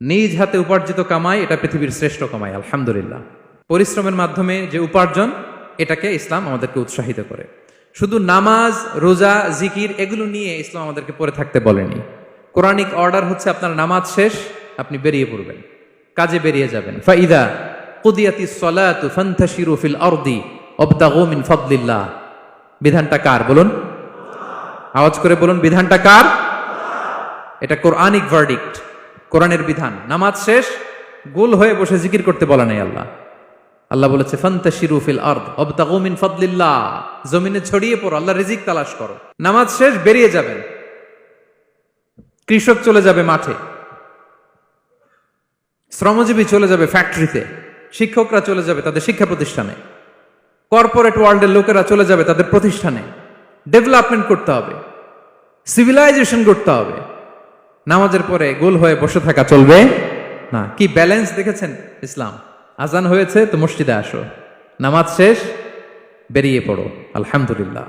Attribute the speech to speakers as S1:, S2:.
S1: নিজ হাতে উপার্জিত কামাই এটা পৃথিবীর শ্রেষ্ঠ কামাই, আলহামদুলিল্লাহ। পরিশ্রমের মাধ্যমে যে উপার্জন, এটাকে ইসলাম আমাদেরকে উৎসাহিত করে। শুধু নামাজ, রোজা, জিকির এগুলো নিয়ে ইসলাম আমাদেরকে পড়ে থাকতে বলেনি। কোরআনিক অর্ডার হচ্ছে আপনার নামাজ শেষ, আপনি বেরিয়ে পড়বেন, কাজে বেরিয়ে যাবেন। ফাইদা কুদিয়াতিস সালাতু ফান্তাশিরু ফিল আরদি ওয়াবতাগু মিন ফাদলিল্লাহ। বিধানটা কার বলুন? আওয়াজ করে বলুন, বিধানটা কার? এটা কোরআনিক ভার্ডিক্ট, কোরআনের বিধান। নামাজ শেষ, গোল হয়ে বসে জিকির করতে বলা নাই আল্লাহ। আল্লাহ বলেছে ফান্তাশিরু ফিল আরদ ওয়াবতাগু মিন ফাদলিল্লাহ, জমিনে ছড়িয়ে পড়ো, আল্লাহ রিজিক তালাশ করো। নামাজ শেষ, বেরিয়ে যাবেন। কৃষক চলে যাবে মাঠে, শ্রমজীবী চলে যাবে ফ্যাক্টরিতে, শিক্ষকরা চলে যাবে তাদের শিক্ষা প্রতিষ্ঠানে, কর্পোরেট ওয়ার্ল্ডের লোকেরা চলে যাবে তাদের প্রতিষ্ঠানে। ডেভেলপমেন্ট করতে হবে, সিভিলাইজেশন করতে হবে। নামাজের পরে গোল হয়ে বসে থাকা চলবে না। কি ব্যালেন্স দেখেছেন ইসলাম? আজান হয়েছে তো মসজিদে আসো, নামাজ শেষ বেরিয়ে পড়ো, আলহামদুলিল্লাহ।